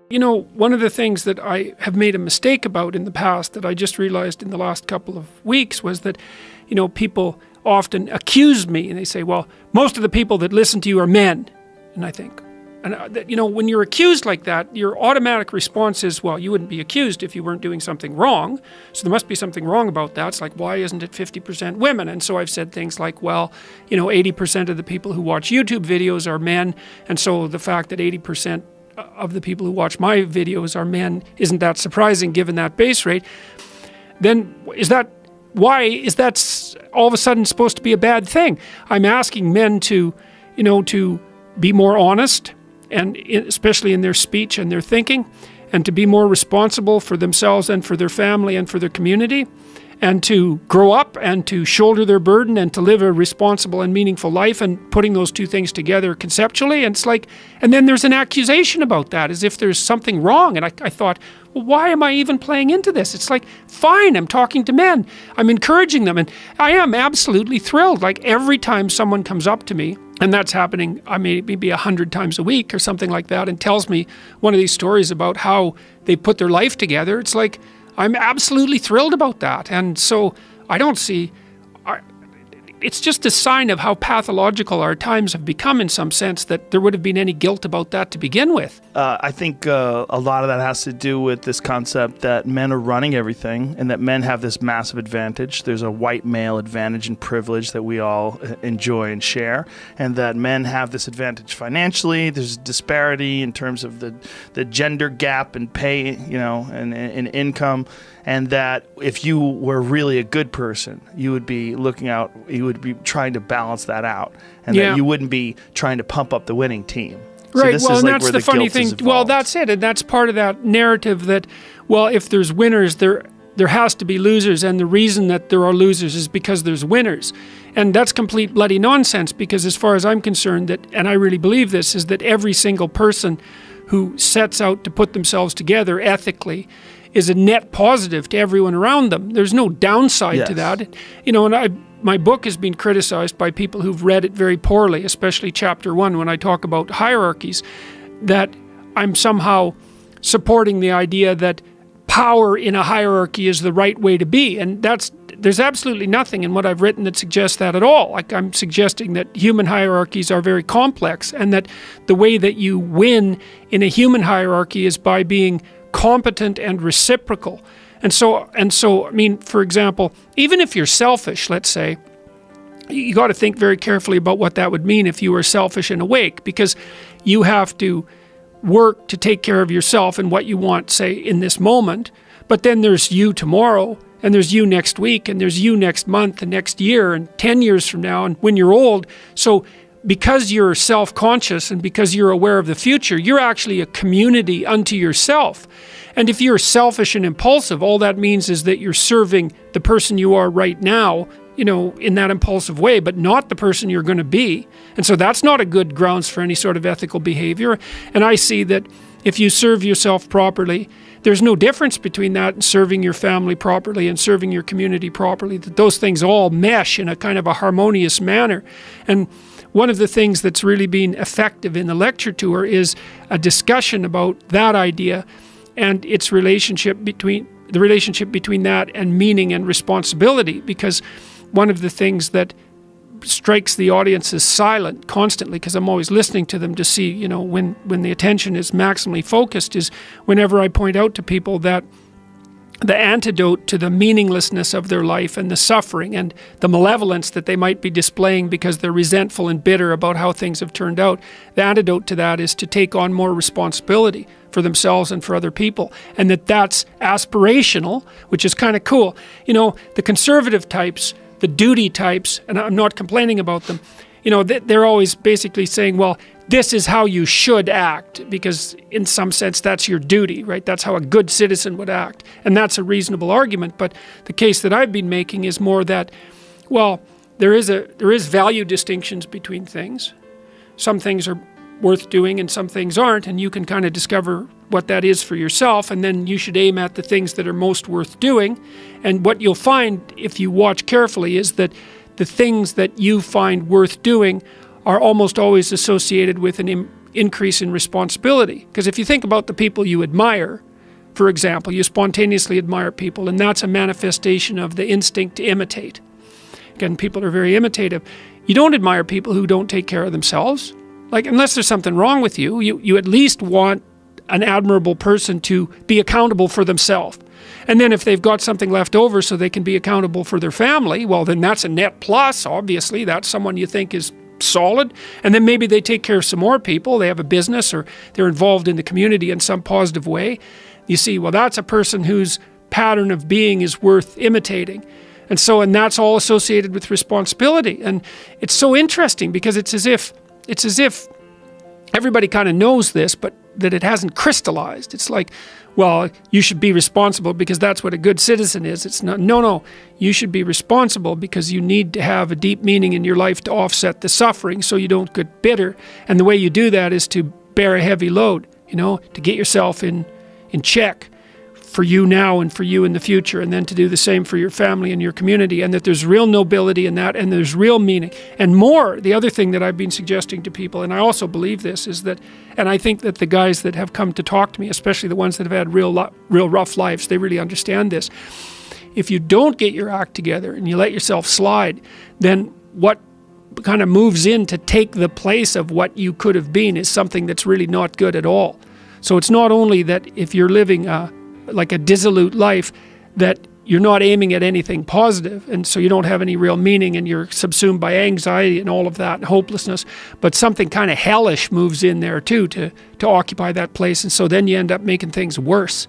You know, one of the things that I have made a mistake about in the past that I just realized in the last couple of weeks was that, you know, people often accuse me and they say, well, most of the people that listen to you are men. And I think, you know, when you're accused like that, your automatic response is, well, you wouldn't be accused if you weren't doing something wrong. So there must be something wrong about that. It's like, why isn't it 50% women? And so I've said things like, well, you know, 80% of the people who watch YouTube videos are men. And so the fact that 80% of the people who watch my videos are men, isn't that surprising given that base rate? Then why is that all of a sudden supposed to be a bad thing? I'm asking men to, you know, to be more honest, and especially in their speech and their thinking, and to be more responsible for themselves and for their family and for their community, and to grow up and to shoulder their burden and to live a responsible and meaningful life, and putting those two things together conceptually. And it's like, and then there's an accusation about that as if there's something wrong. And I thought, well, why am I even playing into this? It's like, fine, I'm talking to men. I'm encouraging them. And I am absolutely thrilled. Like every time someone comes up to me, and that's happening, I mean, maybe 100 times a week or something like that, and tells me one of these stories about how they put their life together, it's like, I'm absolutely thrilled about that. And so I don't see, it's just a sign of how pathological our times have become in some sense that there would have been any guilt about that to begin with. I think a lot of that has to do with this concept that men are running everything and that men have this massive advantage. There's a white male advantage and privilege that we all enjoy and share, and that men have this advantage financially. There's disparity in terms of the gender gap in pay, you know, and income. And that if you were really a good person, you would be looking out, you would be trying to balance that out, and that you wouldn't be trying to pump up the winning team. Right, So this well, is and like that's where the funny guilt thing. is Well, involved. that's it, and that's part of that narrative that, well, if there's winners, there has to be losers, and the reason that there are losers is because there's winners. And that's complete bloody nonsense, because as far as I'm concerned, that, and I really believe this, is that every single person who sets out to put themselves together ethically is a net positive to everyone around them. There's no downside to that. You know, and my book has been criticized by people who've read it very poorly, especially chapter 1 when I talk about hierarchies, that I'm somehow supporting the idea that power in a hierarchy is the right way to be. And there's absolutely nothing in what I've written that suggests that at all. Like, I'm suggesting that human hierarchies are very complex, and that the way that you win in a human hierarchy is by being competent and reciprocal. And so, I mean, for example, even if you're selfish, let's say, you got to think very carefully about what that would mean if you were selfish and awake, because you have to work to take care of yourself and what you want, say, in this moment. But then there's you tomorrow, and there's you next week, and there's you next month and next year and 10 years from now and when you're old. So because you're self-conscious and because you're aware of the future, you're actually a community unto yourself. And if you're selfish and impulsive, all that means is that you're serving the person you are right now, you know, in that impulsive way, but not the person you're going to be. And so that's not a good grounds for any sort of ethical behavior. And I see that if you serve yourself properly, there's no difference between that and serving your family properly and serving your community properly, that those things all mesh in a kind of a harmonious manner. And one of the things that's really been effective in the lecture tour is a discussion about that idea and its relationship between that and meaning and responsibility, because one of the things that strikes the audience as silent constantly, because I'm always listening to them to see, you know, when the attention is maximally focused, is whenever I point out to people that the antidote to the meaninglessness of their life and the suffering and the malevolence that they might be displaying because they're resentful and bitter about how things have turned out, the antidote to that is to take on more responsibility for themselves and for other people, and that's aspirational, which is kind of cool. You know, the conservative types, the duty types, and I'm not complaining about them, you know, they're always basically saying, well, this is how you should act, because in some sense that's your duty, right? That's how a good citizen would act. And that's a reasonable argument. But the case that I've been making is more that, well, there is value distinctions between things. Some things are worth doing and some things aren't, and you can kind of discover what that is for yourself, and then you should aim at the things that are most worth doing. And what you'll find if you watch carefully is that the things that you find worth doing are almost always associated with an increase in responsibility. Because if you think about the people you admire, for example, you spontaneously admire people, and that's a manifestation of the instinct to imitate. Again, people are very imitative. You don't admire people who don't take care of themselves. Like, unless there's something wrong with you, you at least want an admirable person to be accountable for themselves. And then if they've got something left over so they can be accountable for their family, well, then that's a net plus, obviously. That's someone you think is solid. And then maybe they take care of some more people. They have a business, or they're involved in the community in some positive way. You see, well, that's a person whose pattern of being is worth imitating. And that's all associated with responsibility. And it's so interesting because it's as if everybody kind of knows this, but that it hasn't crystallized. It's like, well, you should be responsible because that's what a good citizen is. It's not, no, you should be responsible because you need to have a deep meaning in your life to offset the suffering so you don't get bitter. And the way you do that is to bear a heavy load, to get yourself in check for you now and for you in the future, and then to do the same for your family and your community, and that there's real nobility in that, and there's real meaning. And more, the other thing that I've been suggesting to people, and I also believe this, is that, and I think that the guys that have come to talk to me, especially the ones that have had real rough lives, they really understand this. If you don't get your act together and you let yourself slide, then what kind of moves in to take the place of what you could have been is something that's really not good at all. So it's not only that if you're living like a dissolute life, that you're not aiming at anything positive, and so you don't have any real meaning, and you're subsumed by anxiety and all of that and hopelessness, but something kind of hellish moves in there too to occupy that place, and so then you end up making things worse.